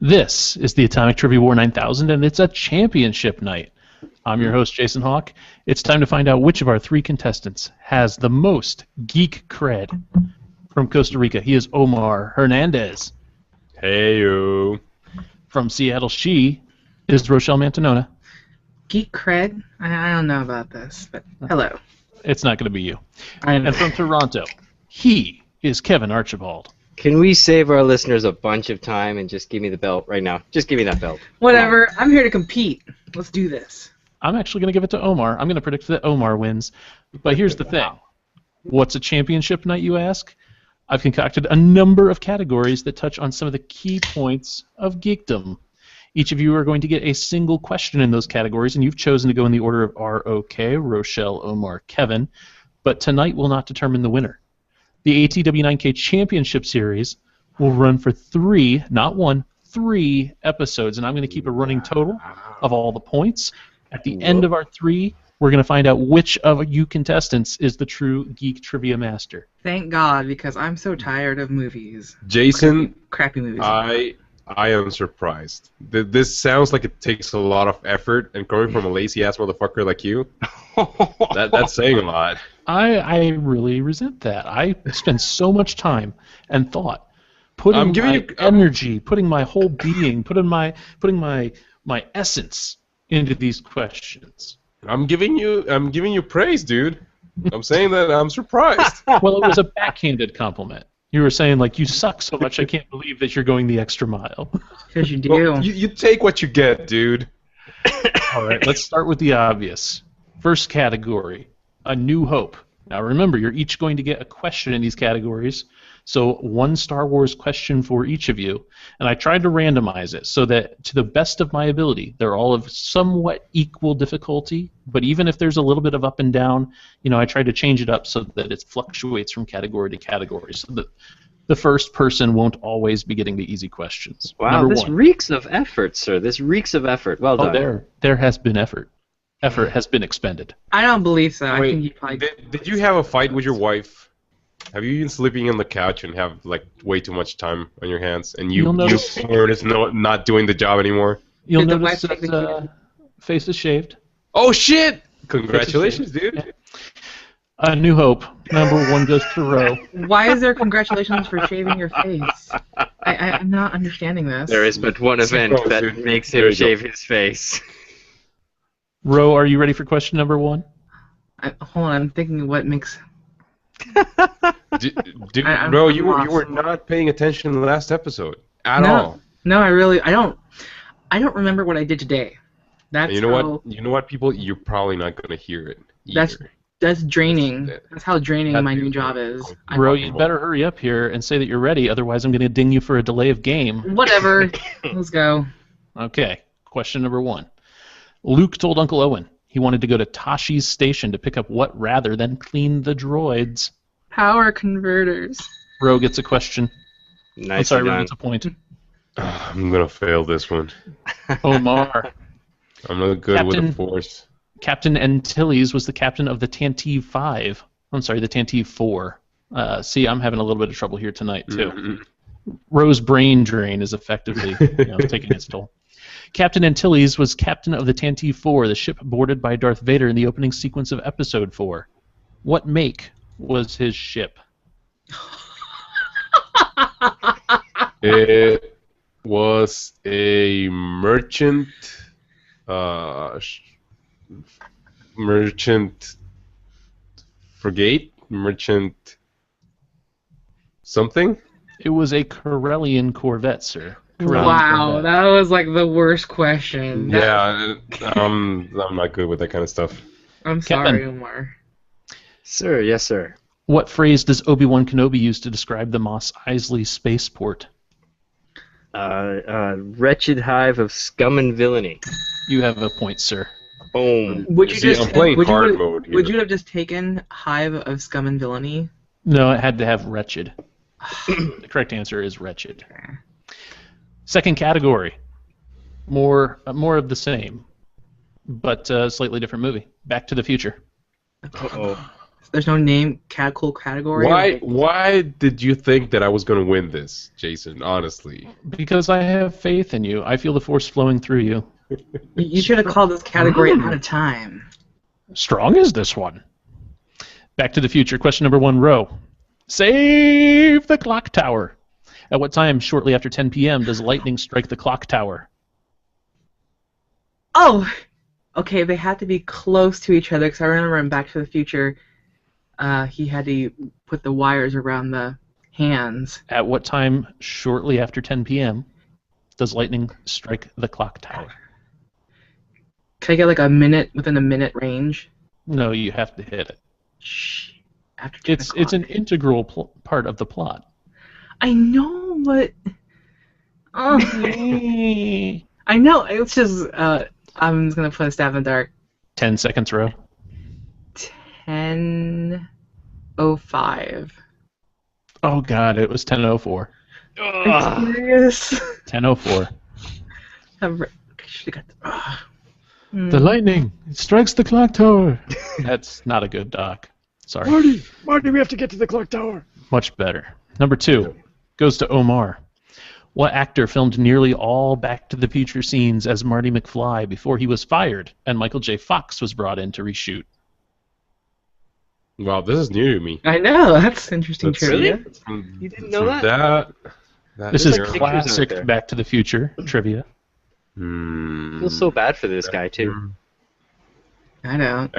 This is the Atomic Trivia War 9000, and it's a championship night. I'm your host, Jason Hawk. It's time to find out which of our three contestants has the most geek cred. From Costa Rica, he is Omar Hernandez. Hey-yo. From Seattle, she is Rochelle Mantanona. Geek cred? I don't know about this, but hello. It's not going to be you. And from Toronto, he is Kevin Archibald. Can we save our listeners a bunch of time and just give me the belt right now? Just give me that belt. Whatever. I'm here to compete. Let's do this. I'm actually going to give it to Omar. I'm going to predict that Omar wins. But here's the thing. What's a championship night, you ask? I've concocted a number of categories that touch on some of the key points of geekdom. Each of you are going to get a single question in those categories, and you've chosen to go in the order of ROK, Rochelle, Omar, Kevin. But tonight will not determine the winner. The ATW9K Championship Series will run for three episodes, and I'm going to keep a running total of all the points. At the end of our three, we're going to find out which of you contestants is the true geek trivia master. Thank God, because I'm so tired of movies. Jason, crappy movies. I am surprised. This sounds like it takes a lot of effort, and coming from a lazy-ass motherfucker like you, that's saying a lot. I really resent that. I spend so much time and thought putting my energy, putting my whole being, putting my essence into these questions. I'm giving you praise, dude. I'm saying that I'm surprised. Well, it was a backhanded compliment. You were saying, like, you suck so much I can't believe that you're going the extra mile. Because you do. Well, you take what you get, dude. All right, let's start with the obvious. First category, A New Hope. Now remember, you're each going to get a question in these categories, so one Star Wars question for each of you, and I tried to randomize it so that, to the best of my ability, they're all of somewhat equal difficulty, but even if there's a little bit of up and down, I tried to change it up so that it fluctuates from category to category, so that the first person won't always be getting the easy questions. Wow, this reeks of effort, sir. This reeks of effort. Well done. Oh, there has been effort. Effort has been expended. I don't believe so. Wait, I think you probably... did you have a fight with your wife? Have you been sleeping on the couch and have like way too much time on your hands, and your porn is not doing the job anymore? You'll notice that face is shaved. Oh shit! Congratulations, dude. A New Hope. Number one goes to Ro. Why is there congratulations for shaving your face? I'm not understanding this. There is but one event that makes him shave his face. Ro, are you ready for question number one? Hold on, I'm thinking what makes... Ro, you were not paying attention in the last episode at all. No, I don't remember what I did today. That's you know what, people, you're probably not going to hear it either. That's draining. That's how draining my new job is. Ro, you better hurry up here and say that you're ready, otherwise I'm going to ding you for a delay of game. Whatever. Let's go. Okay, question number one. Luke told Uncle Owen he wanted to go to Tashi's station to pick up what rather than clean the droids? Power converters. Ro gets a question. Nice. Ro gets a point. I'm going to fail this one. Omar. I'm not good with the Force. Captain Antilles was the captain of the Tantive 5. I'm sorry, the Tantive 4. See, I'm having a little bit of trouble here tonight, too. Mm-hmm. Ro's brain drain is effectively taking its toll. Captain Antilles was captain of the Tantive 4, the ship boarded by Darth Vader in the opening sequence of Episode 4. What make was his ship? It was a merchant frigate? Merchant something? It was a Corellian corvette, sir. Wow, that was like the worst question. Yeah, I'm not good with that kind of stuff. I'm sorry, Omar. Sir, yes, sir. What phrase does Obi-Wan Kenobi use to describe the Mos Eisley spaceport? Wretched hive of scum and villainy. You have a point, sir. Boom. I'm playing hard mode here. Would you have just taken hive of scum and villainy? No, it had to have wretched. The correct answer is wretched. Second category. More of the same, but a slightly different movie. Back to the Future. Uh-oh. There's no name, cool category. Why did you think that I was gonna win this, Jason? Honestly. Because I have faith in you. I feel the force flowing through you. You should have called this category out of time. Strong is this one. Back to the Future. Question number 1, row. Save the clock tower. At what time, shortly after 10 p.m., does lightning strike the clock tower? Oh, okay. They had to be close to each other because I remember in Back to the Future, he had to put the wires around the hands. At what time, shortly after 10 p.m., does lightning strike the clock tower? Can I get like a minute within a minute range? No, you have to hit it. Shh. After 10 It's o'clock. an integral part of the plot. I know, but I know. It's just I'm just gonna put a stab in the dark. 10 seconds, row. 10:05. Oh God, it was 10:04. Are you serious? 10:04. Should have got. The lightning strikes the clock tower. That's not a good doc. Sorry. Marty, we have to get to the clock tower. Much better. Number 2 goes to Omar. What actor filmed nearly all Back to the Future scenes as Marty McFly before he was fired and Michael J. Fox was brought in to reshoot? Wow, this is new to me. I know. That's interesting Let's see. trivia. You didn't know From that? This is like pictures classic out there. Back to the Future trivia. I feel so bad for this guy too. I know.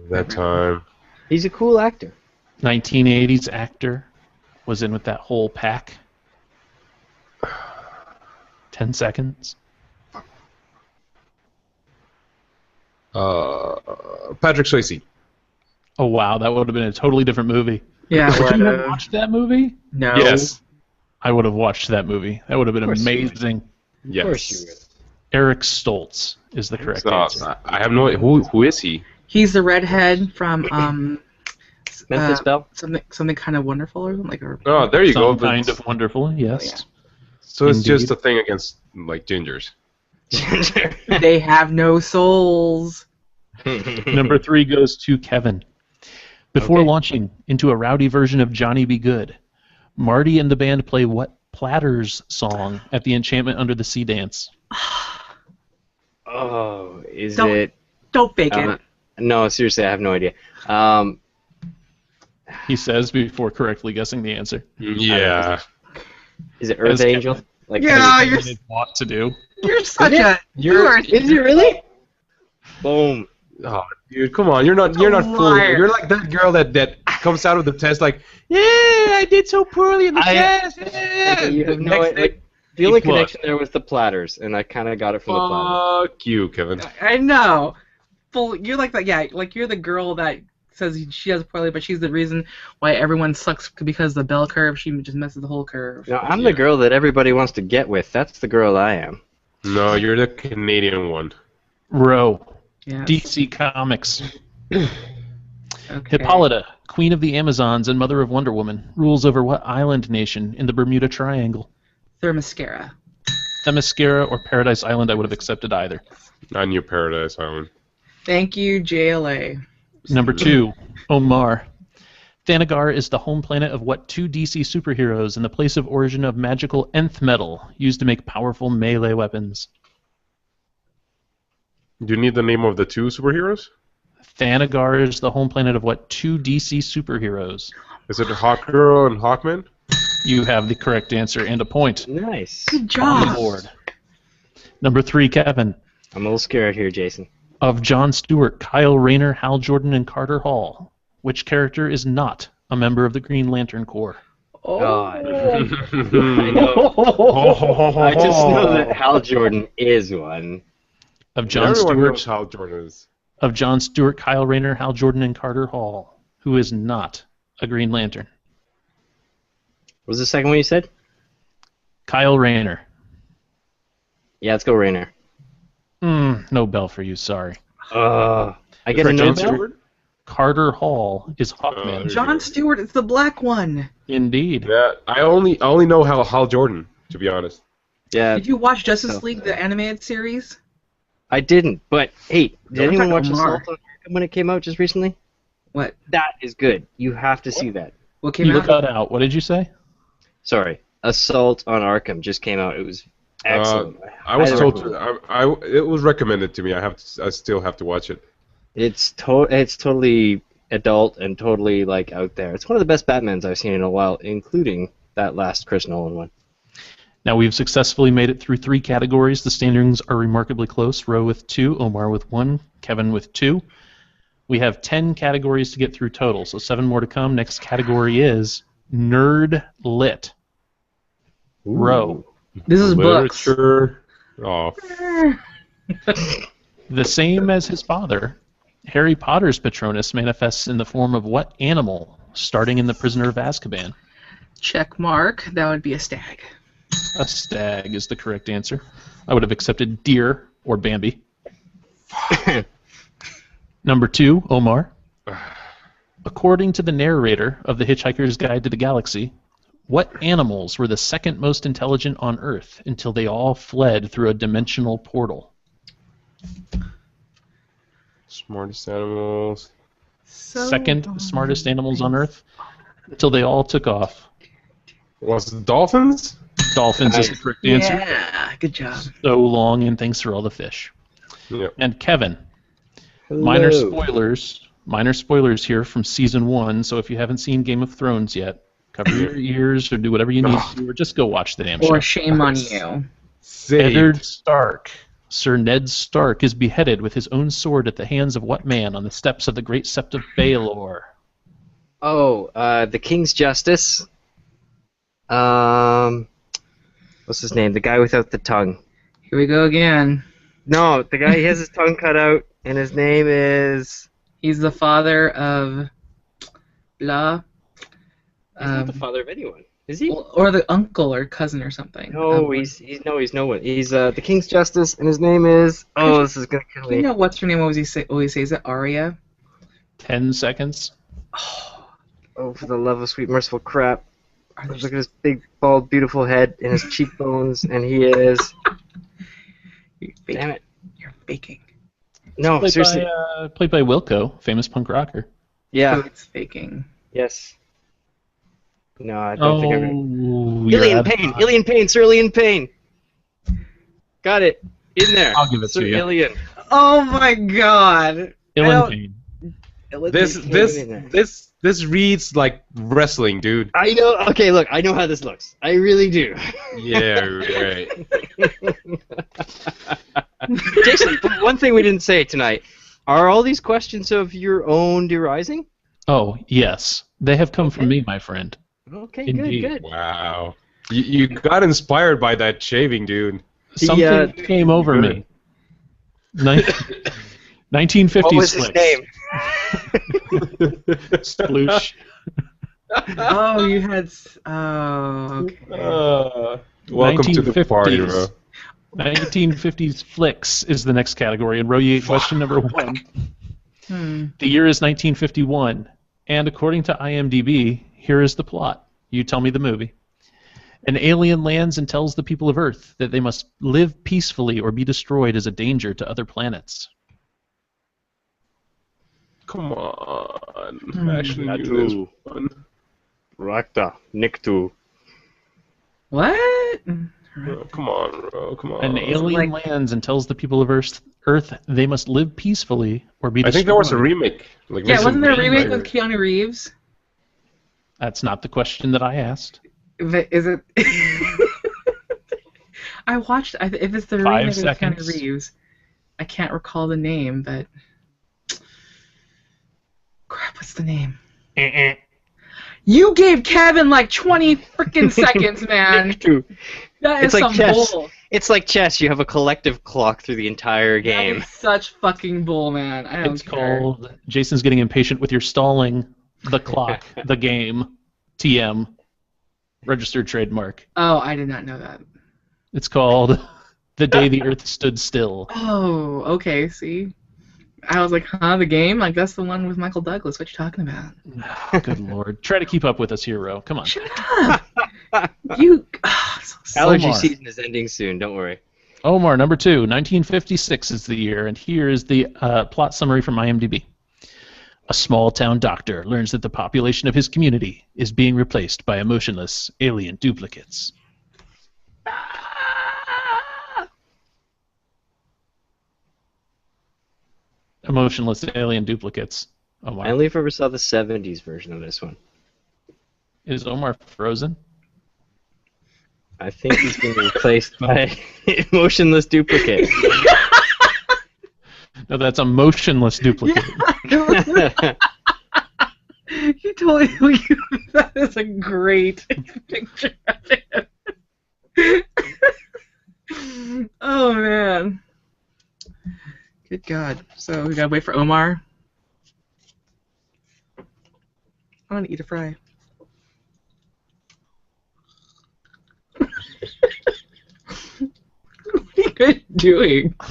That time. He's a cool actor. 1980s actor was in with that whole pack. 10 seconds. Patrick Swayze. Oh wow, that would have been a totally different movie. Yeah. Would you have watched that movie? No. Yes. I would have watched that movie. That would have been Of course you would. amazing. Yes. Of course you would. Eric Stoltz is the correct answer. I have no. Who is he? He's the redhead from Memphis Belle? something kind of wonderful or something like. Oh, there you go. Some kind of wonderful, yes. yeah. So it's Indeed. just a thing against like gingers. They have no souls. Number 3 goes to Kevin. Before Okay. launching into a rowdy version of Johnny Be Good, Marty and the band play what Platters song at the Enchantment Under the Sea dance? Oh, is Don't- it? Don't fake it. No, seriously, I have no idea. He says before correctly guessing the answer. Yeah. Is it Earth As Angel? Like, Yeah, What they want to do. You're such it? a. Is it really? Boom. Oh, dude, come on! You're not fooling. liar. You're like that girl that comes out of the test like, yeah, I did so poorly in the test. Yeah. You have no Next idea. day, The only A plus. connection there was the Platters, and I kind of got it from the Platters. Fuck you, Kevin. I know. Full. You're like that. Yeah. Like you're the girl that says she does poorly, but she's the reason why everyone sucks because the bell curve. She just messes the whole curve. No, I'm the girl that everybody wants to get with. That's the girl I am. No, you're the Canadian one. Row. Yeah. DC Comics. Okay. Hippolyta, Queen of the Amazons and Mother of Wonder Woman, rules over what island nation in the Bermuda Triangle? Themyscira. Themyscira or Paradise Island, I would have accepted either. I knew Paradise Island. Thank you, JLA. Number 2, Omar. Thanagar is the home planet of what 2 DC superheroes and the place of origin of magical nth metal used to make powerful melee weapons? Do you need the name of the 2 superheroes? Thanagar is the home planet of what 2 DC superheroes? Is it Hawkgirl and Hawkman? You have the correct answer and a point. Nice. Good On job. the board. Number 3, Kevin. I'm a little scared here, Jason. Of Jon Stewart, Kyle Rayner, Hal Jordan, and Carter Hall, which character is not a member of the Green Lantern Corps? God. I I just know that Hal Jordan is one. Of Jon Everyone knows Stewart, how Jordan is. of Jon Stewart, Kyle Rayner, Hal Jordan, and Carter Hall, who is not a Green Lantern? What was the second one you said? Kyle Rayner. Yeah, let's go Rayner. No bell for you, sorry. I get a Correct no answer. bell? Carter Hall is Hawkman. John Stewart, it's the black one. Indeed. Yeah, I only know Hal Jordan, to be honest. Yeah, Did you watch Justice League, the animated series? I didn't. But hey, did Don't anyone talk watch Omar. Assault on Arkham when it came out just recently? What? That is good. You have to see that. What came You out? cut out. What did you say? Sorry. Assault on Arkham just came out. It was excellent. I was highly told recommend it was recommended to me. I still have to watch it. It's totally adult and totally like out there. It's one of the best Batmans I've seen in a while, including that last Chris Nolan one. Now we've successfully made it through 3 categories. The standings are remarkably close. Ro with 2, Omar with 1, Kevin with 2. We have 10 categories to get through total, so 7 more to come. Next category is Nerd Lit. Ro. This is books. Literature. Oh, The same as his father, Harry Potter's Patronus manifests in the form of what animal, starting in The Prisoner of Azkaban? Check mark. That would be a stag. A stag is the correct answer. I would have accepted deer or Bambi. Number 2, Omar. According to the narrator of The Hitchhiker's Guide to the Galaxy, what animals were the second most intelligent on Earth until they all fled through a dimensional portal? smartest animals. Second smartest animals on Earth until they all took off. Was it dolphins? Dolphins is the correct answer. Yeah, good job. So long, and thanks for all the fish. Yep. And Kevin, Hello. minor spoilers here from season 1. So if you haven't seen Game of Thrones yet, cover your ears or do whatever you need to do, or just go watch the damn show. Or shame on you. Eddard Stark, Sir Ned Stark, is beheaded with his own sword at the hands of what man on the steps of the Great Sept of Baelor? Oh, the King's Justice. What's his name? The guy without the tongue. Here we go again. No, the guy, he has his tongue cut out, and his name is... He's the father of blah. He's not the father of anyone, is he? Or the uncle or cousin or something. No, he's no one. He's the King's Justice, and his name is... Oh, this is gonna kill You me. know what's her name? What was he say? Always say, is it Arya? 10 seconds. Oh, for the love of sweet merciful crap! Are Look at his big, bald, beautiful head and his cheekbones, and he is... You're faking. Damn it! You're faking. No, seriously. Played by Wilco, famous punk rocker. Yeah. It's faking. Yes. No, I don't think I'm gonna... You're Ilian out of Payne! time. Ilian Payne! Sir Ilian Payne! Got it! In there! I'll give it Sir to you. Ilian. Oh my god. Ilian Payne. This reads like wrestling, dude. I know. Okay, look, I know how this looks. I really do. Yeah, right. Jason, one thing we didn't say tonight: are all these questions of your own derising? Oh, yes. They have come from me, my friend. Okay, Indeed. good. Wow. You got inspired by that shaving, dude. Something came over me. 1950s What was his flicks. name? Sploosh. Oh, you had. Oh, okay. Welcome to the party, 1950s. bro. 1950s flicks is the next category. And Roy, question number 1. Hmm. The year is 1951, and according to IMDb, here is the plot. You tell me the movie. An alien lands and tells the people of Earth that they must live peacefully or be destroyed as a danger to other planets. Come on. Hmm. Actually, knew this one. Rakta, Niktu. What? Oh, come on, bro. Come on. An alien lands and tells the people of Earth they must live peacefully or be I destroyed. think there was a remake. Like Yeah, recent wasn't there a remake remake. with Keanu Reeves? That's not the question that I asked. Is it? I watched. If it's the 5 remake with seconds. Keanu Reeves, I can't recall the name, but crap, what's the name? You gave Kevin like 20 freaking seconds, man. Niktu. That is It's like some chess. bull. It's like chess. You have a collective clock through the entire That game. is such fucking bull, man. I don't It's care. called Jason's getting impatient with your stalling the clock, the game, TM, registered trademark. Oh, I did not know that. It's called The Day the Earth Stood Still. Oh, okay. See, I was like, huh, the game? Like that's the one with Michael Douglas. What you talking about? Oh, good lord. Try to keep up with us, hero. Come on. Shut up. You. So Allergy Omar. season is ending soon. Don't worry. Omar, number 2, 1956 is the year, and here is the plot summary from IMDb. A small-town doctor learns that the population of his community is being replaced by emotionless alien duplicates. Emotionless alien duplicates. I Omar. only ever saw the 70s version of this one. Is Omar frozen? I think he's being replaced by emotionless duplicate. No, that's a motionless duplicate. You totally. That is a great picture of it. Oh man. Good God. So we gotta wait for Omar. I want to eat a fry. What are you guys doing? I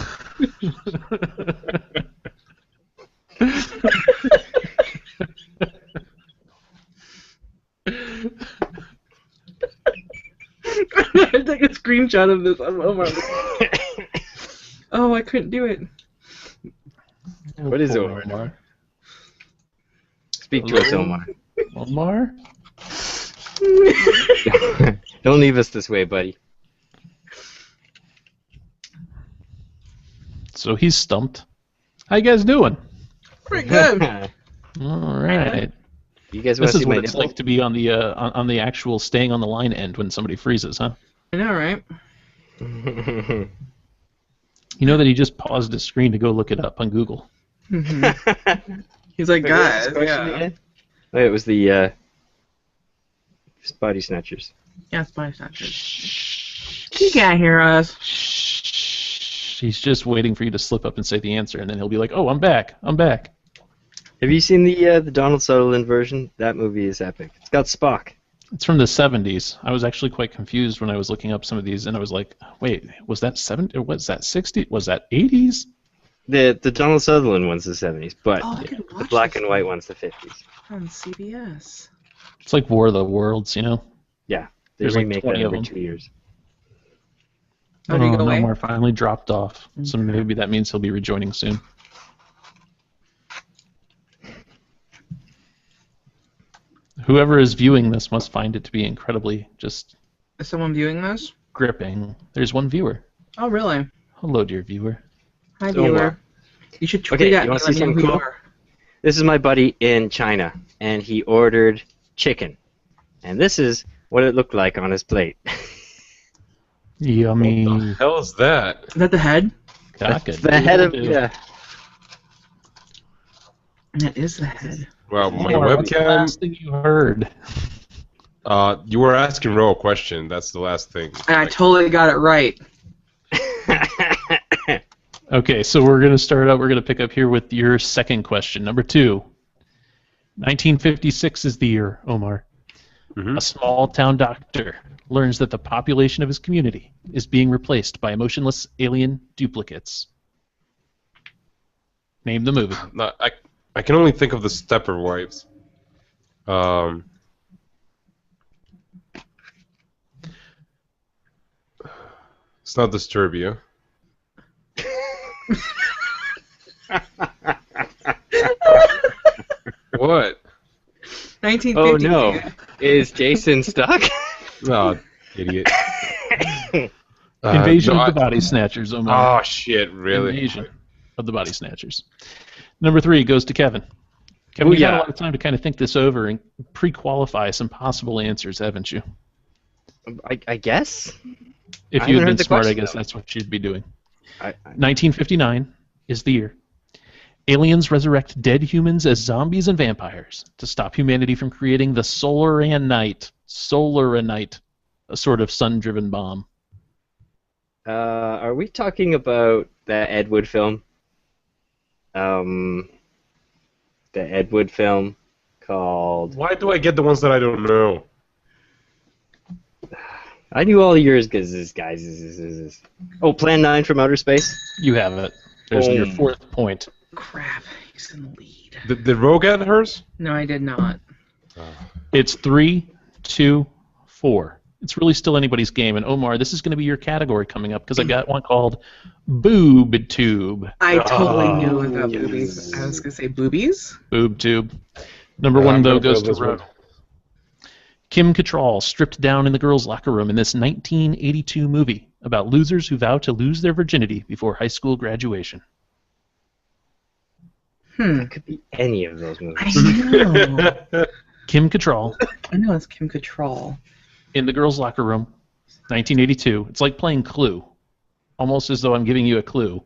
take a screenshot of this on Omar. Oh, I couldn't do it. What is Poor Omar? Speak to us, Omar. Omar? Don't leave us this way, buddy. So he's stumped. How you guys doing? Pretty good. All right. You guys want This to is see what my it's nipple? like to be on the actual staying on the line end when somebody freezes, huh? I know, right? You know that he just paused his screen to go look it up on Google. Mm-hmm. He's like, guys, yeah. Oh, it was the body snatchers. Yeah, it's body snatchers. He can't hear us. Shh. He's just waiting for you to slip up and say the answer, and then he'll be like, "Oh, I'm back. I'm back." Have you seen the Donald Sutherland version? That movie is epic. It's got Spock. It's from the 70s. I was actually quite confused when I was looking up some of these, and I was like, "Wait, was that 70? Or was that 60? Was that 80s?" The Donald Sutherland one's the 70s, but Oh, I can the watch black this and white one's the 50s. on CBS. It's like War of the Worlds, you know? Yeah, they There's like remake 20 that of every them. 2 years. Oh, did he go away? Omar finally dropped off, so maybe that means he'll be rejoining soon. Whoever is viewing this must find it to be incredibly just Is someone viewing this? gripping. There's one viewer. Oh, really? Hello, dear viewer. Hi, So, viewer. You should tweet okay, at you me. wanna see Let me know something who you cool? are. This is my buddy in China, and he ordered chicken. And this is what it looked like on his plate. Yummy. What the hell is that? Is that the head? That's the head of... Cock-a-doodle-doo. Yeah. That is the head. Well, my Omar, what's the webcam. last thing you heard? You were asking Ro a question. That's the last thing. And I totally got it right. Okay, so we're going to start out. We're going to pick up here with your second question. Number 2. 1956 is the year, Omar. Mhm. A small-town doctor learns that the population of his community is being replaced by emotionless alien duplicates. Name the movie. No, I can only think of the Stepper Wives. It's not Disturbia. What? 1950. Oh, no. Is Jason stuck? No, idiot. Invasion no, of the Body Snatchers, Omar. Oh shit! Really? Invasion of the Body Snatchers. Number 3 goes to Kevin. Kevin, you've had a Booyah. lot of time to kind of think this over and pre-qualify some possible answers, haven't you? I guess? If I you haven't had been heard the smart, I question, guess though. that's what you'd be doing. 1959 1959 is the year. Aliens resurrect dead humans as zombies and vampires to stop humanity from creating the Solaranite, a sort of sun-driven bomb. Are we talking about the Ed Wood film? The Ed Wood film called... Why do I get the ones that I don't know? I knew all yours because guys. Oh, Plan 9 from Outer Space? You have it. There's your Boom. 4th point. Crap. He's in the lead. Did Ro get hers? No, I did not. It's 3, 2, 4. It's really still anybody's game. And Omar, this is going to be your category coming up because I got one called Boob Tube. I totally knew about boobies. I was gonna say boobies. Boob Tube. Number one, I'm though, gonna goes fail to this Ro. one. Kim Cattrall stripped down in the girls' locker room in this 1982 movie about losers who vow to lose their virginity before high school graduation. It could be any of those movies. I know. Kim Cattrall I know it's Kim Cattrall. in the girls' locker room, 1982. It's like playing Clue, almost as though I'm giving you a clue.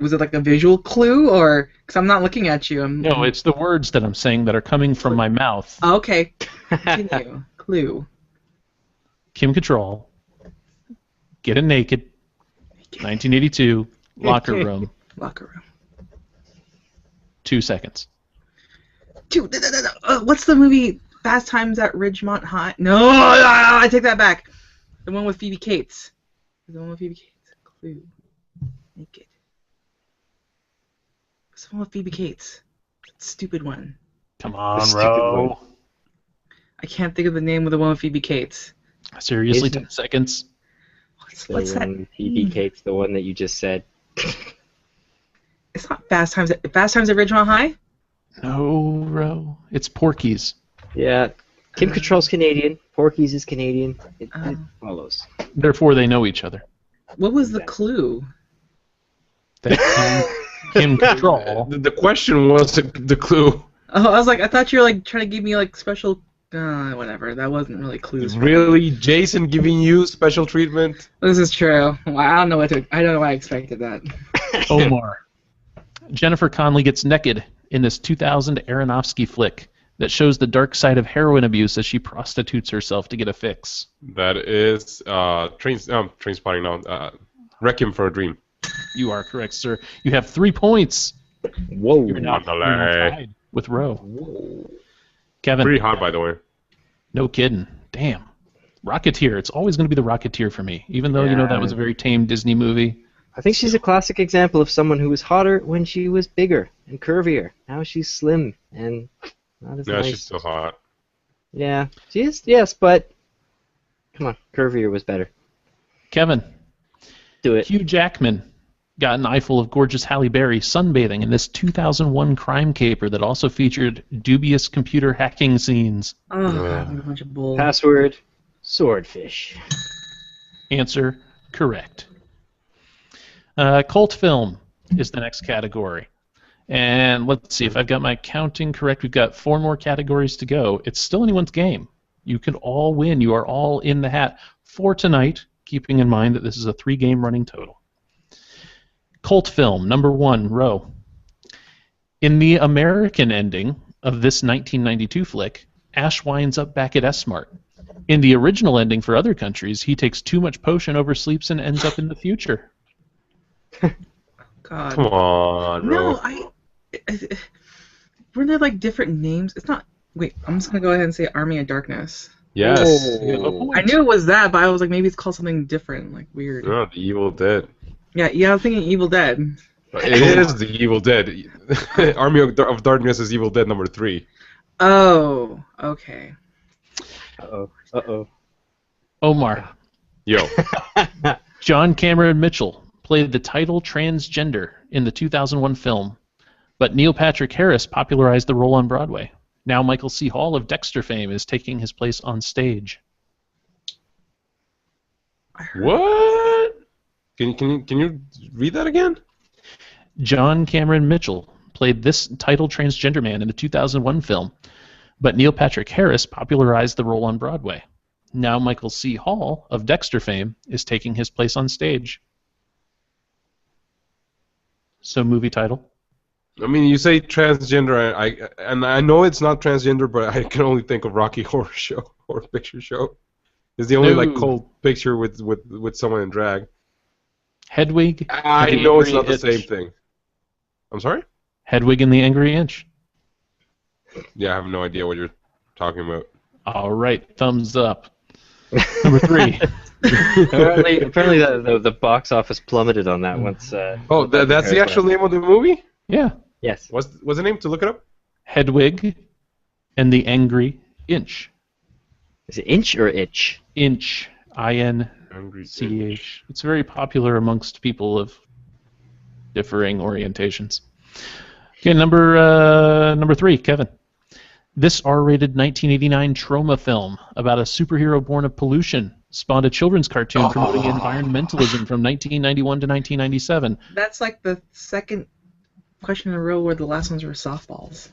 Was it like a visual clue, or because I'm not looking at you? No, it's the words that I'm saying that are coming from my mouth. Oh, okay. Continue. Clue. Kim Cattrall, getting naked, 1982, locker room, Locker room. 2 seconds. Dude, what's the movie? Fast Times at Ridgemont High? No, I take that back. The one with Phoebe Cates. The one with Phoebe Cates. Clue. Naked. What's the one with Phoebe Cates? Stupid one. Come on, stupid Ro. I can't think of the name of the one with Phoebe Cates. Seriously, Isn't- 10 seconds. What's The that? one Phoebe Cates, the one that you just said. It's not Fast Times at Ridgemont High? No, Ro. It's Porky's. Yeah, Kim Cattrall's Canadian. Porky's is Canadian. It follows. Therefore, they know each other. What was the clue? That Kim Cattrall. The question was the clue. Oh, I was like, I thought you were like trying to give me like special. Whatever. That wasn't really clues. Really, Jason giving you special treatment? This is true. Well, I don't know why I expected that. Omar. Jennifer Connelly gets naked in this 2000 Aronofsky flick that shows the dark side of heroin abuse as she prostitutes herself to get a fix. That is Trainspotting now. Requiem for a Dream. You are correct, sir. You have 3 points. Whoa. You're now tied with Ro. Kevin. Pretty hot, by the way. No kidding. Damn. Rocketeer. It's always going to be the Rocketeer for me, even though, you know, that was a very tame Disney movie. I think she's a classic example of someone who was hotter when she was bigger and curvier. Now she's slim and not as Yeah, nice. she's still hot. Yeah, she is, yes, but come on, curvier was better. Kevin. Do it. Hugh Jackman got an eyeful of gorgeous Halle Berry sunbathing in this 2001 crime caper that also featured dubious computer hacking scenes. Oh, God, what a bunch of bull. Password, swordfish. Answer, correct. Cult film is the next category. And let's see if I've got my counting correct. We've got 4 more categories to go. It's still anyone's game. You can all win. You are all in the hat for tonight, keeping in mind that this is a 3-game running total. Cult film, number 1, Ro. In the American ending of this 1992 flick, Ash winds up back at S-Mart. In the original ending for other countries, he takes too much potion, oversleeps, and ends up in the future. God. Come on, bro. No, weren't there like different names? It's not. Wait, I'm just gonna go ahead and say Army of Darkness. Yes. Oh. I knew it was that, but I was like, maybe it's called something different, like weird. No, The Evil Dead. Yeah, I was thinking Evil Dead. It is The Evil Dead. Army of Darkness is Evil Dead number 3. Oh, okay. Uh-oh. Omar. Yo. John Cameron Mitchell played the title transgender in the 2001 film, but Neil Patrick Harris popularized the role on Broadway. Now Michael C. Hall of Dexter fame is taking his place on stage. What? Can you read that again? John Cameron Mitchell played this title transgender man in the 2001 film, but Neil Patrick Harris popularized the role on Broadway. Now Michael C. Hall of Dexter fame is taking his place on stage. So movie title? I mean, you say transgender, I know it's not transgender, but I can only think of Rocky Horror Picture Show. It's the only like cold picture with someone in drag. Hedwig. I and the know it's Angry not the Inch. same thing. I'm sorry? Hedwig and the Angry Inch. Yeah, I have no idea what you're talking about. All right, thumbs up. Number 3. apparently the box office plummeted on that once. Oh, that's the actual name of the movie? Yeah. Yes. What's the name to look it up? Hedwig and the angry inch. Is it inch or itch? Inch. Angry INCH. It's very popular amongst people of differing orientations. Okay, number 3, Kevin. This R-rated 1989 trauma film about a superhero born of pollution spawned a children's cartoon promoting environmentalism from 1991 to 1997. That's like the second question in a row where the last ones were softballs.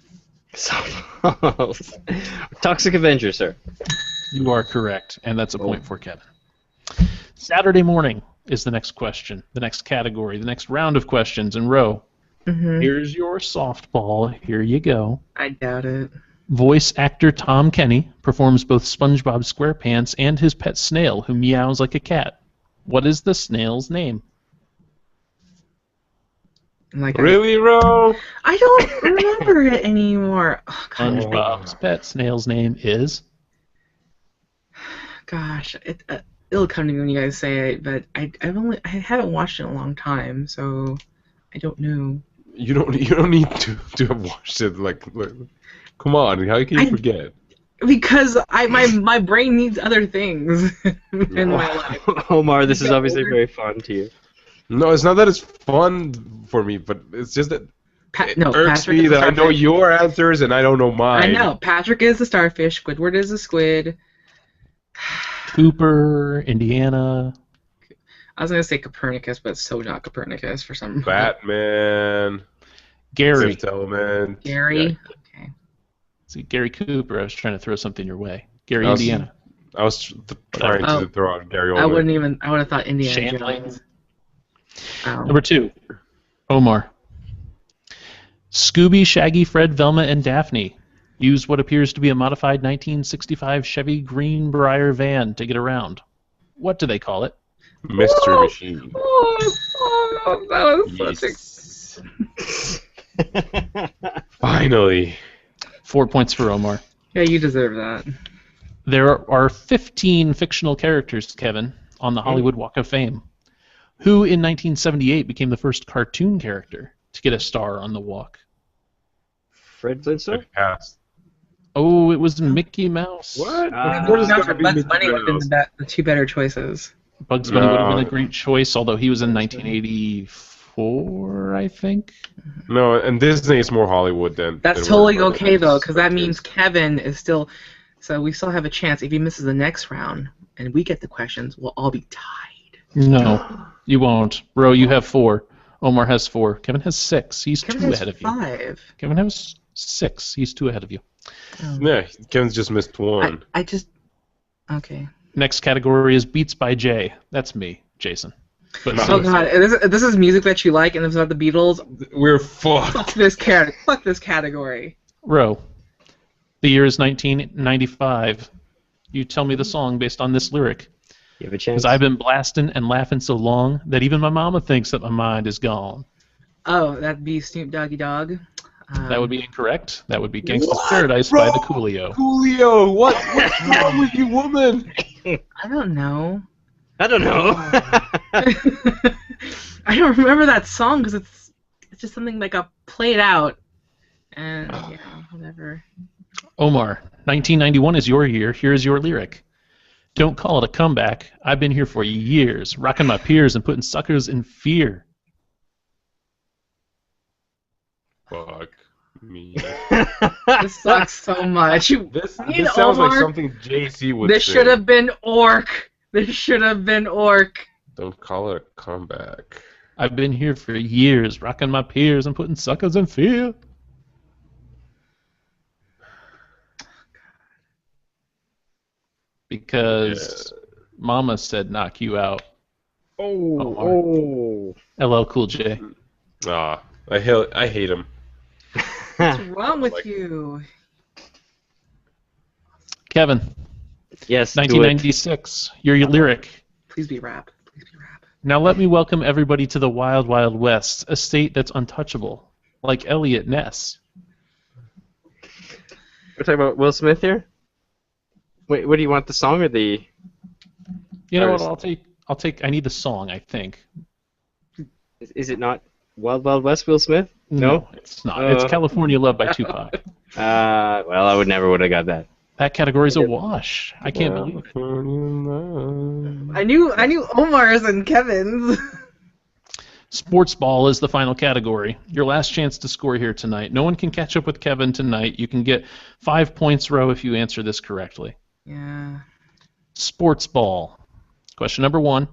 Toxic Avenger, sir. You are correct, and that's a point for Kevin. Saturday morning is the next question, the next category, the next round of questions in row. Mm-hmm. Here's your softball. Here you go. I doubt it. Voice actor Tom Kenny performs both SpongeBob SquarePants and his pet snail, who meows like a cat. What is the snail's name? Like Really, Ro? I don't remember it anymore. Oh, gosh. SpongeBob's pet snail's name is... Gosh, it'll come to me when you guys say it, but I haven't watched it in a long time, so I don't know. You don't need to have watched it. Like come on, how can you forget? Because my brain needs other things in my life. Omar, this is obviously very fun to you. No, it's not that it's fun for me, but it's just that it irks Patrick me is the that I know starfish. your answers and I don't know mine. I know. Patrick is the starfish. Squidward is the squid. Cooper, Indiana. I was going to say Copernicus, but it's so not Copernicus for some reason. Batman. Gary. Fifth Element. Gary? Yeah. Okay. See, Gary Cooper. I was trying to throw something your way. Gary, I was- Indiana. I was trying Oh. to throw out Gary I Oldman. would have thought Indiana Shanley. Jones. Number 2, Omar. Scooby, Shaggy, Fred, Velma, and Daphne use what appears to be a modified 1965 Chevy Greenbrier van to get around. What do they call it? Mystery Machine. That was Finally. 4 points for Omar. Yeah, you deserve that. There are 15 fictional characters, Kevin, on the Hollywood Walk of Fame. Who in 1978 became the first cartoon character to get a star on the walk? Fred Flintstone? Pass. Oh, it was Mickey Mouse. What? Ah. Of course it's Bugs gotta be Mickey Bunny would have been Mouse. the two better choices. Bugs Bunny would have been No. a great choice, although he was in 1984, I think. No, and Disney is more Hollywood than. That's than totally Warner okay, though, Brothers. because that means Kevin is still... So we still have a chance. If he misses the next round and we get the questions, we'll all be tied. No, you won't. Bro, you have 4. Omar has 4. Kevin has 6. He's Kevin 2 has ahead of you. 5. Kevin has 6. He's 2 ahead of you. Yeah, Kevin's just missed one. I just... Okay. Next category is Beats by Jay. That's me, Jason. But Oh, God. This is music that you like, and it's about the Beatles. We're fucked. Fuck this category. Ro, the year is 1995. You tell me the song based on this lyric. You have a chance. Because I've been blasting and laughing so long that even my mama thinks that my mind is gone. Oh, that'd be Snoop Doggy Dogg. That would be incorrect. That would be Gangsta's Paradise by the Coolio. Coolio, what's wrong with you, woman? I don't know. I don't know. I don't remember that song because it's just something that got played out. And, yeah, whatever. Omar, 1991 is your year. Here's your lyric. Don't call it a comeback. I've been here for years, rocking my peers and putting suckers in fear. Fuck me. This sucks so much. This Need sounds like Omar. something JC would This say. should have been Orc. This should have been Orc. Don't call it a comeback. I've been here for years, rocking my peers and putting suckers in fear. Because Mama said knock you out. Oh. LL Cool J. Ah, I hate him. What's wrong with you? Kevin, Yes, do it. 1996. Your lyric. Please be rap. Please be rap. Now let me welcome everybody to the Wild Wild West, a state that's untouchable, like Elliot Ness. We're talking about Will Smith here? Wait, what do you want, the song or the... You know what? Artist. I'll take. I need the song. I think. Is it not Wild Wild West, Will Smith? No, it's not. It's California Love by Tupac. Well, I would have got that. That category's a wash. I can't believe it. I knew Omar's and Kevin's. Sports ball is the final category. Your last chance to score here tonight. No one can catch up with Kevin tonight. You can get 5 points, Ro, if you answer this correctly. Yeah. Sports ball. Question number 1.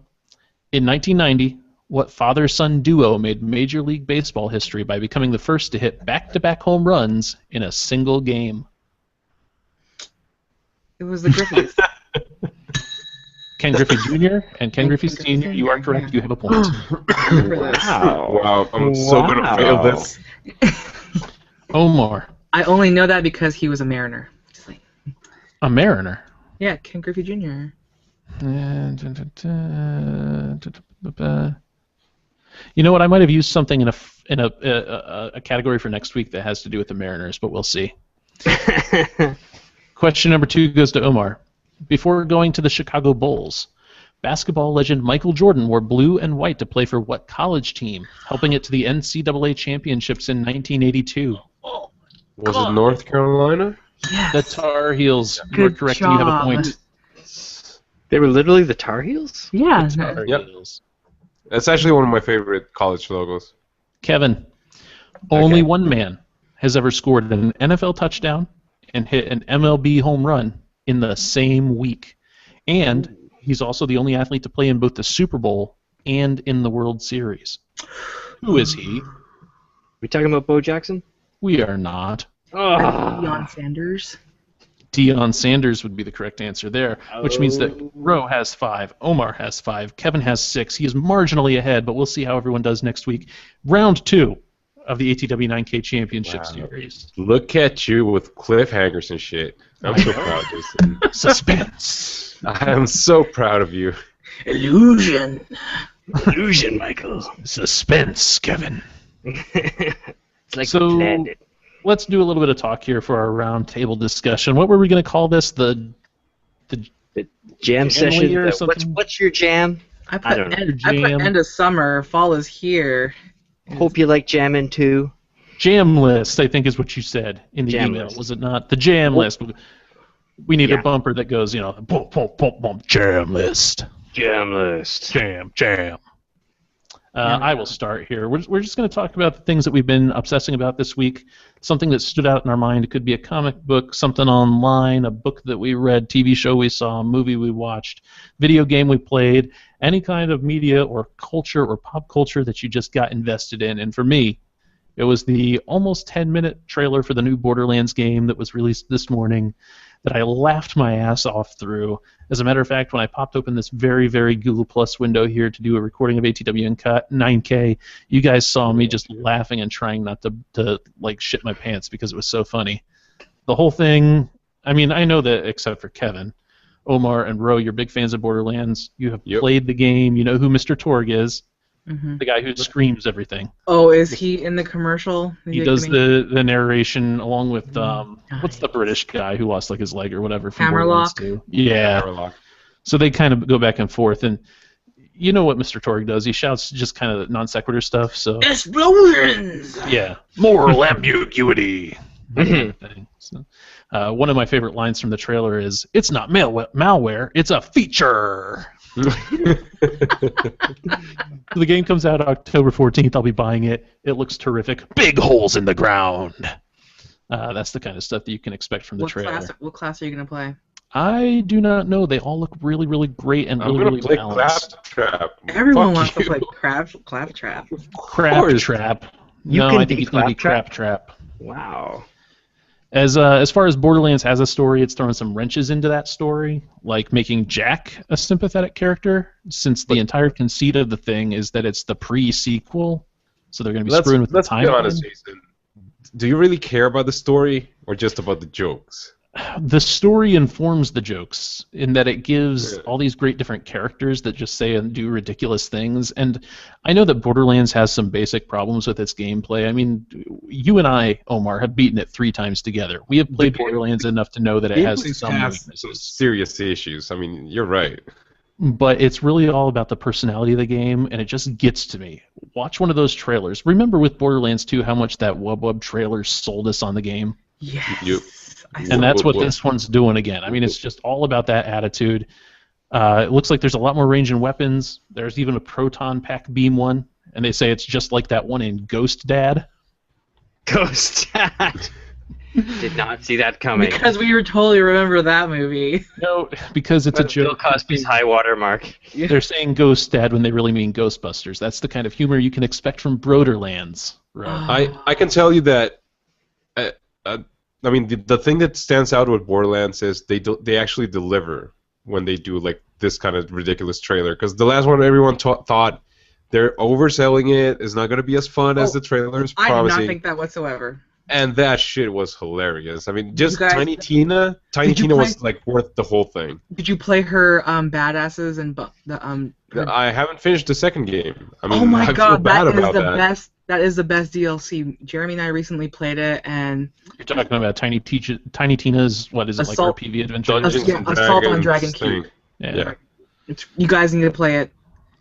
In 1990, what father-son duo made Major League Baseball history by becoming the first to hit back-to-back home runs in a single game? It was the Griffeys. Ken Griffey Jr. and Ken Griffey Sr. You are correct. You have a point. Wow, I'm so going to fail this. Omar. I only know that because he was a Mariner. Just like, A Mariner. yeah, Ken Griffey Jr. You know what? I might have used something in a category for next week that has to do with the Mariners, but we'll see. Question number 2 goes to Omar. Before going to the Chicago Bulls, basketball legend Michael Jordan wore blue and white to play for what college team, helping it to the NCAA championships in 1982? Was it North Carolina? Yes. The Tar Heels. Good You're correct. You have a job. point. They were literally the Tar Heels? Yeah. Tar Yep. Heels. That's actually one of my favorite college logos. Kevin, only one man has ever scored an NFL touchdown and hit an MLB home run in the same week. And he's also the only athlete to play in both the Super Bowl and in the World Series. Who is he? We talking about Bo Jackson? We are not. Deion Sanders. Deion Sanders would be the correct answer there, which means that Ro has 5, Omar has 5, Kevin has 6. He is marginally ahead, but we'll see how everyone does next week. Round 2 of the ATW 9K Championship Series. Look at you with cliffhangers and shit. I'm so proud, Jason. Suspense. I am so proud of you. Illusion. Illusion, Michael. Suspense, Kevin. It's like So- we planned it. Let's do a little bit of talk here for our round table discussion. What were we going to call this? The Jam session. or something? What's your jam? I put don't know. end of summer. Fall is here. Hope you like jamming too. jam list, I think is what you said in the Jam email, list. was it not? The jam list. We need Yeah. a bumper that goes, boom, boom, boom, boom, jam list. Jam list. Jam. I will start here. We're just going to talk about the things that we've been obsessing about this week. Something that stood out in our mind. It could be a comic book, something online, a book that we read, TV show we saw, a movie we watched, video game we played, any kind of media or culture or pop culture that you just got invested in. And for me, it was the almost 10-minute trailer for the new Borderlands game that was released this morning that I laughed my ass off through. As a matter of fact, when I popped open this very, very Google Plus window here to do a recording of ATW 9K, you guys saw me just laughing and trying not to like shit my pants because it was so funny. The whole thing, I mean, I know that except for Kevin, Omar and Ro, you're big fans of Borderlands. You have played the game. You know who Mr. Torg is, the guy who screams everything. Oh, is he in the commercial? He does the narration along with what's the British guy who lost like his leg or whatever from Borderlands 2? Yeah. Hammerlock. So they kind of go back and forth, and you know what Mr. Torg does? He shouts just kind of non sequitur stuff. So Explosions! yeah, moral ambiguity. So, one of my favorite lines from the trailer is, "It's not malware, it's a feature." The game comes out October 14th. I'll be buying it. It looks terrific. Big holes in the ground. That's the kind of stuff that you can expect from the trailer. What class are you going to play? I do not know. They all look really, really great and I'm really, gonna really play balanced. Claptrap. Everyone Fuck wants you. to play Claptrap. Claptrap. You No, can I think be it's going to be Claptrap? Claptrap. Wow. As far as Borderlands has a story, it's throwing some wrenches into that story, like making Jack a sympathetic character, since the entire conceit of the thing is that it's the pre-sequel, so they're going to be screwing with the Let's be timeline. honest, Jason. Do you really care about the story or just about the jokes? The story informs the jokes in that it gives all these great different characters that just say and do ridiculous things. And I know that Borderlands has some basic problems with its gameplay. I mean, you and I, Omar, have beaten it 3 times together. We have played Borderlands enough to know that it has Gameplay some has some weaknesses. serious issues. I mean, you're right. But it's really all about the personality of the game, and it just gets to me. Watch one of those trailers. Remember with Borderlands 2 how much that Wub Wub trailer sold us on the game? Yes. You- And that's what this one's doing again. I mean, it's just all about that attitude. It looks like there's a lot more range in weapons. There's even a proton pack beam one, and they say it's just like that one in Ghost Dad. Ghost Dad. Did not see that coming. Because we totally remember that movie. No, because it's a Bill joke. Cosby's high water mark. They're saying Ghost Dad when they really mean Ghostbusters. That's the kind of humor you can expect from Broderlands. Right? I can tell you that. I mean, the thing that stands out with Borderlands is they actually deliver when they do like this kind of ridiculous trailer. Because the last one, everyone thought they're overselling it. It's not going to be as fun as the trailer is I promising. did not think that whatsoever. And that shit was hilarious. I mean, just You guys- Tiny Tina was like worth the whole thing. Did you play her badasses and her... I haven't finished the second game. I mean, Oh my I feel god, bad that is about the that. best. That is the best DLC. Jeremy and I recently played it, and You're talking about Tiny Tina's, what is it, Assault- like RPG adventure? Dungeons yeah, and Assault on Dragons Dragon thing. Yeah. Yeah. you guys need to play it.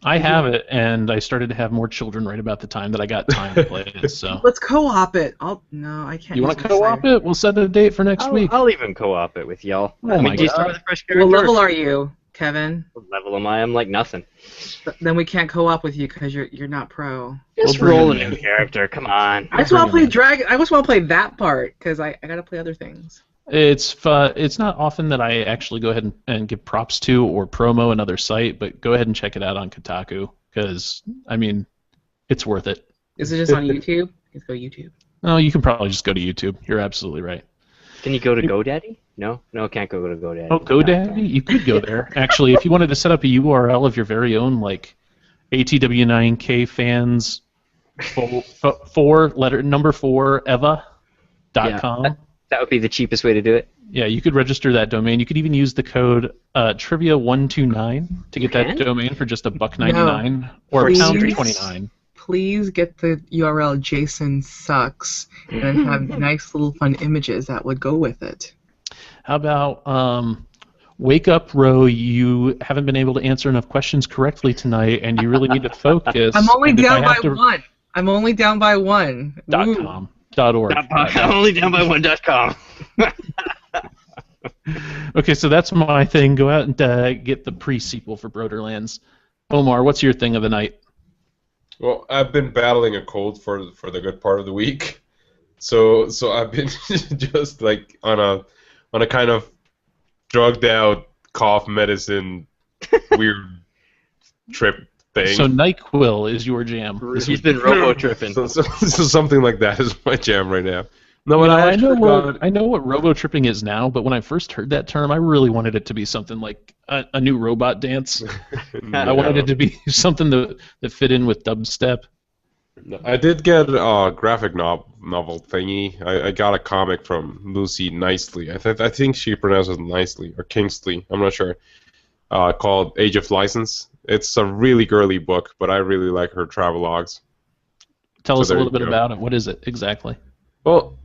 I have it, and I started to have more children right about the time that I got time to play it. So, Let's co-op it. No, I can't. you want use to my co-op cider. it? We'll set a date for next week. I'll even co-op it with y'all. Oh my do you start God. with a fresh character? What level are you, Kevin? What level am I? I'm like nothing. Then we can't co-op with you because you're not pro. Just We'll bring roll a it in. new character. Come on. I just want to play Dragon. I just want to play that part because I gotta play other things. It's not often that I actually go ahead and give props to or promo another site, but go ahead and check it out on Kotaku because, I mean, it's worth it. Is it just on YouTube? Let's go YouTube. No, you can probably just go to YouTube. You're absolutely right. Can you go to GoDaddy? No, can't go to GoDaddy. Oh, GoDaddy? You could go there. Actually, if you wanted to set up a URL of your very own, like ATW9K fans 4 eva.com. Yeah, that would be the cheapest way to do it. Yeah, you could register that domain. You could even use the code trivia129 to get that can? domain for just $1.99 or Please. £1.29. Please get the URL Jason Sucks and then have nice little fun images that would go with it. How about wake up, Ro? You haven't been able to answer enough questions correctly tonight, and you really need to focus. I'm only And if I down by have to- one. I'm only down by one. Woo. .com. .org. Only down by one.com. Okay, so that's my thing. Go out and get the pre-sequel for Broderlands. Omar, what's your thing of the night? Well, I've been battling a cold for the good part of the week, so I've been just like on a kind of drugged out cough medicine weird trip thing. So NyQuil is your jam. He's been robo-tripping. So something like that is my jam right now. No, but I actually I know what robo-tripping is now, but when I first heard that term, I really wanted it to be something like a new robot dance. I wanted it to be something that fit in with dubstep. I did get a graphic novel thingy. I got a comic from Lucy Nicely. I think she pronounces it Nicely or Kingsley. I'm not sure. Called Age of License. It's a really girly book, but I really like her travelogues. Tell us a there little you bit go. about it. What is it exactly? Well,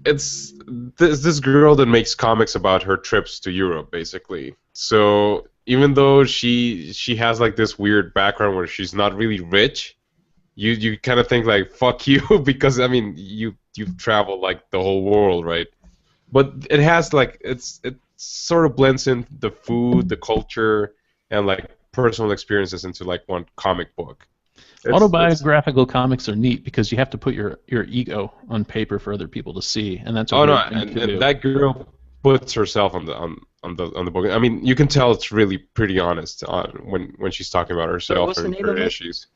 it's this girl that makes comics about her trips to Europe, basically. So even though she has like this weird background where she's not really rich, you kind of think like fuck you because I mean you've traveled like the whole world, right? But it has like it sort of blends in the food, the culture, and like personal experiences into like one comic book. Autobiographical comics are neat because you have to put your ego on paper for other people to see, and that's a Oh no, weird thing to do. and that girl puts herself on the book. I mean, you can tell it's really pretty honest when she's talking about herself what's the and name her of it? issues.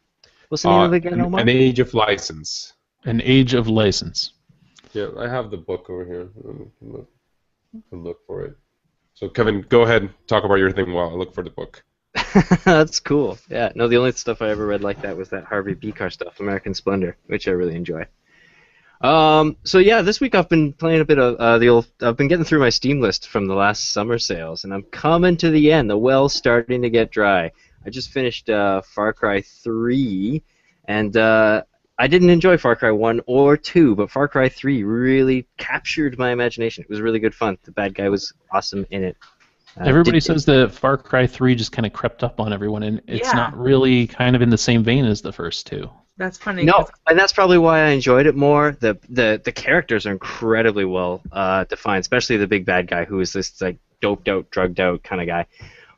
What's the name of it again, Omar? An Age of License. An Age of License. Yeah, I have the book over here. Look for it. So Kevin, go ahead and talk about your thing while I look for the book. That's cool. Yeah. No, the only stuff I ever read like that was that Harvey Bicar stuff, American Splendor, which I really enjoy. So yeah, this week I've been playing a bit of I've been getting through my Steam list from the last summer sales, and I'm coming to the end. The well's starting to get dry. I just finished Far Cry 3, and I didn't enjoy Far Cry 1 or 2, but Far Cry 3 really captured my imagination. It was really good fun. The bad guy was awesome in it. Everybody says that Far Cry 3 just kind of crept up on everyone, and it's Yeah. not really kind of in the same vein as the first two. That's funny. No, and that's probably why I enjoyed it more. The characters are incredibly well defined, especially the big bad guy who is this like doped out, drugged out kind of guy.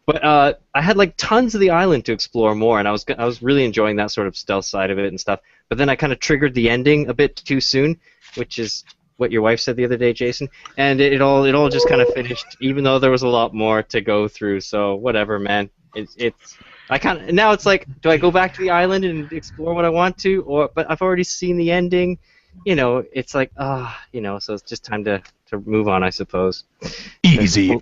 But I had like tons of the island to explore more, and I was really enjoying that sort of stealth side of it and stuff. But then I kind of triggered the ending a bit too soon, which is what your wife said the other day, Jason. And it all just kind of finished, even though there was a lot more to go through. So whatever, man. It's I kind of now it's like, do I go back to the island and explore what I want to, but I've already seen the ending. It's like so it's just time to move on, I suppose. Easy.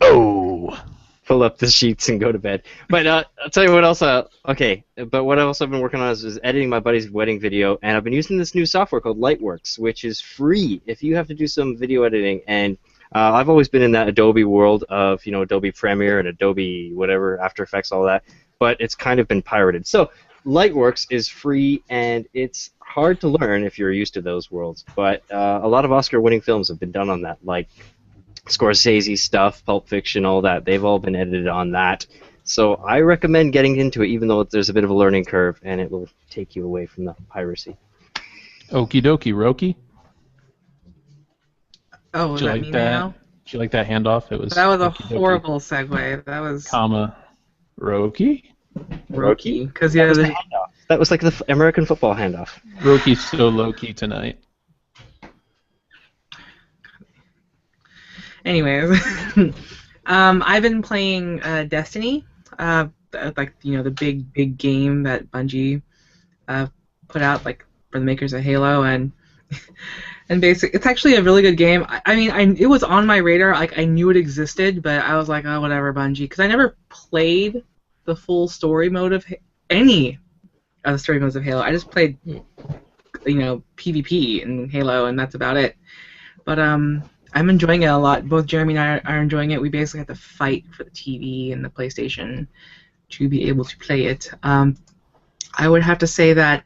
Pull up the sheets and go to bed. But I'll tell you what else. But what else I've been working on is editing my buddy's wedding video, and I've been using this new software called Lightworks, which is free if you have to do some video editing. And I've always been in that Adobe world of Adobe Premiere and Adobe whatever, After Effects, all that. But it's kind of been pirated. So Lightworks is free, and it's hard to learn if you're used to those worlds. But a lot of Oscar-winning films have been done on that, like Scorsese stuff, Pulp Fiction, all that. They've all been edited on that. So I recommend getting into it, even though there's a bit of a learning curve, and it will take you away from the piracy. Okie dokie, Roki. Oh, was Did you that like me that? now? Did you like that handoff? It was. That was a okie dokie, horrible segue. That was Comma, Roki. Roki. Because That was like the American football handoff. Roki's so low key tonight. Anyways, I've been playing Destiny, the big game that Bungie put out, like for the makers of Halo, and basically it's actually a really good game. It was on my radar, like I knew it existed, but I was like, oh whatever, Bungie, because I never played the full story mode of any of the story modes of Halo. I just played, PvP in Halo, and that's about it. But I'm enjoying it a lot. Both Jeremy and I are enjoying it. We basically have to fight for the TV and the PlayStation to be able to play it. I would have to say that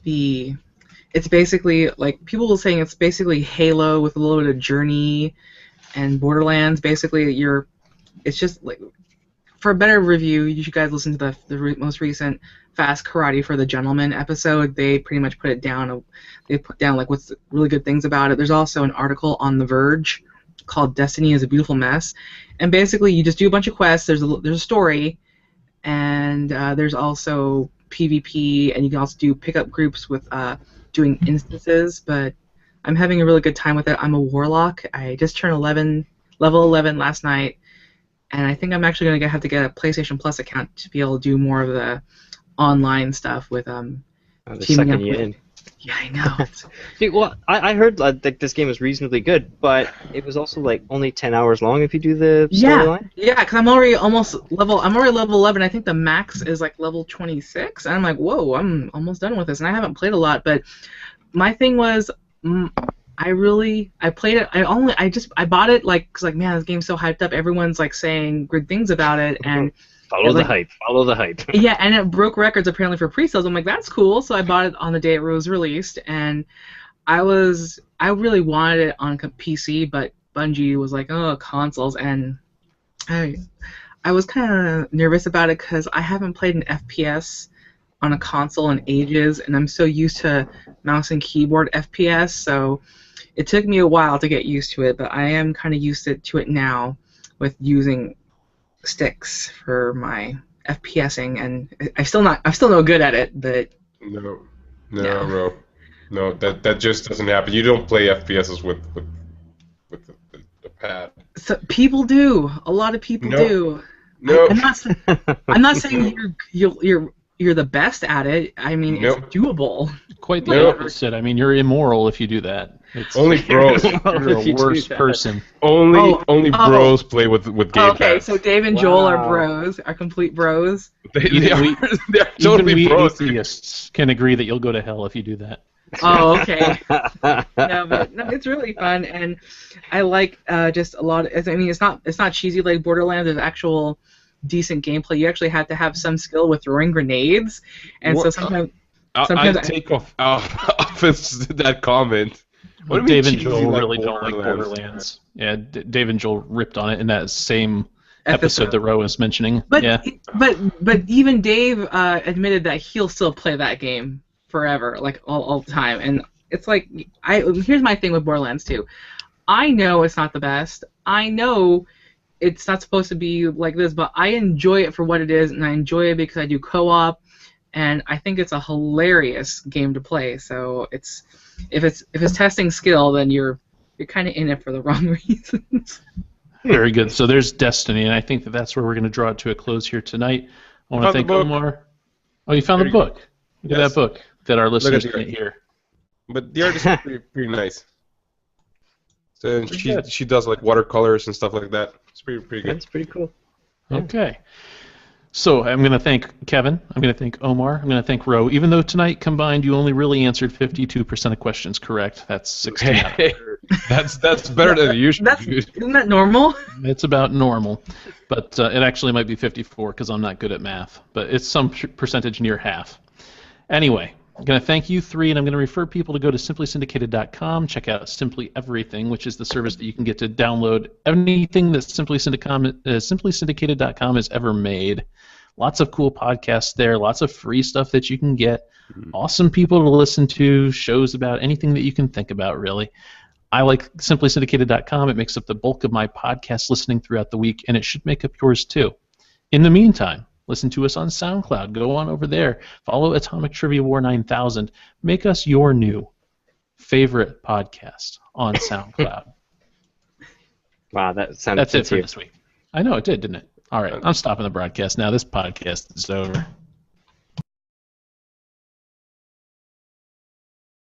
it's basically, like, people were saying it's basically Halo with a little bit of Journey and Borderlands. Basically, it's just, like, for a better review, you should guys listen to the most recent Fast Karate for the Gentleman episode. They pretty much put it down. They put down like what's the really good things about it. There's also an article on The Verge called "Destiny is a Beautiful Mess," and basically you just do a bunch of quests. There's a story, and there's also PvP, and you can also do pickup groups with doing instances. But I'm having a really good time with it. I'm a warlock. I just turned level 11 last night. And I think I'm actually going to have to get a PlayStation Plus account to be able to do more of the online stuff with teaming up with. Yeah, I know. See, well, I heard that this game is reasonably good, but it was also like only 10 hours long if you do the storyline. Yeah, because I'm already level 11. I think the max is like level 26, and I'm like, whoa, I'm almost done with this, and I haven't played a lot. But my thing was, I played it. I bought it because man, this game's so hyped up. Everyone's like saying good things about it, and follow the hype. Yeah, and it broke records apparently for pre-sales. I'm like, that's cool. So I bought it on the day it was released, and I really wanted it on PC, but Bungie was like, oh, consoles, and I was kind of nervous about it because I haven't played an FPS on a console in ages, and I'm so used to mouse and keyboard FPS, so it took me a while to get used to it, but I am kind of used to it now with using sticks for my FPSing, and I'm still no good at it, but No, yeah. bro. No, that just doesn't happen. You don't play FPSs with the pad. So people do. A lot of people do. No. I'm not saying you're the best at it. I mean, it's doable. Quite the opposite. I mean, you're immoral if you do that. Only bros. You're a worse person. Only bros play with game Okay, pads. so Dave and Joel are bros, are complete bros. They are totally Even we bros. atheists can agree that you'll go to hell if you do that. Oh, okay. No, it's really fun, and I like just a lot. I mean, it's not cheesy like Borderlands. There's actual decent gameplay. You actually have to have some skill with throwing grenades, and so sometimes I take offense to that comment. Well, Dave and Joel really don't like Borderlands. Yeah, Dave and Joel ripped on it in that same episode that Ro was mentioning. But yeah. but even Dave admitted that he'll still play that game. forever, like all the time. And it's like here's my thing with Borderlands 2. I know it's not the best. I know it's not supposed to be like this, but I enjoy it for what it is, and I enjoy it because I do co-op, and I think it's a hilarious game to play. So if it's testing skill, then you're kind of in it for the wrong reasons. Very good. So there's Destiny, and I think that's where we're going to draw it to a close here tonight. I want to thank Omar. Oh, you found the book. Look at that book that our listeners can't hear. But the art is pretty nice. So she does like watercolors and stuff like that. It's pretty good. That's pretty cool. Yeah. Okay. So I'm going to thank Kevin. I'm going to thank Omar. I'm going to thank Ro. Even though tonight combined you only really answered 52% of questions correct, that's 16 out of 30. That's better than usual. Isn't that normal? It's about normal, but it actually might be 54 because I'm not good at math. But it's some percentage near half. Anyway, I'm going to thank you three, and I'm going to refer people to go to simplysyndicated.com, check out Simply Everything, which is the service that you can get to download anything that simplysyndicated.com has ever made. Lots of cool podcasts there, lots of free stuff that you can get, awesome people to listen to, shows about anything that you can think about, really. I like simplysyndicated.com. It makes up the bulk of my podcast listening throughout the week, and it should make up yours too. In the meantime, listen to us on SoundCloud. Go on over there. Follow Atomic Trivia War 9000. Make us your new favorite podcast on SoundCloud. Wow, that sounded That's it for this week. I know it did, didn't it? All right, I'm stopping the broadcast now. This podcast is over.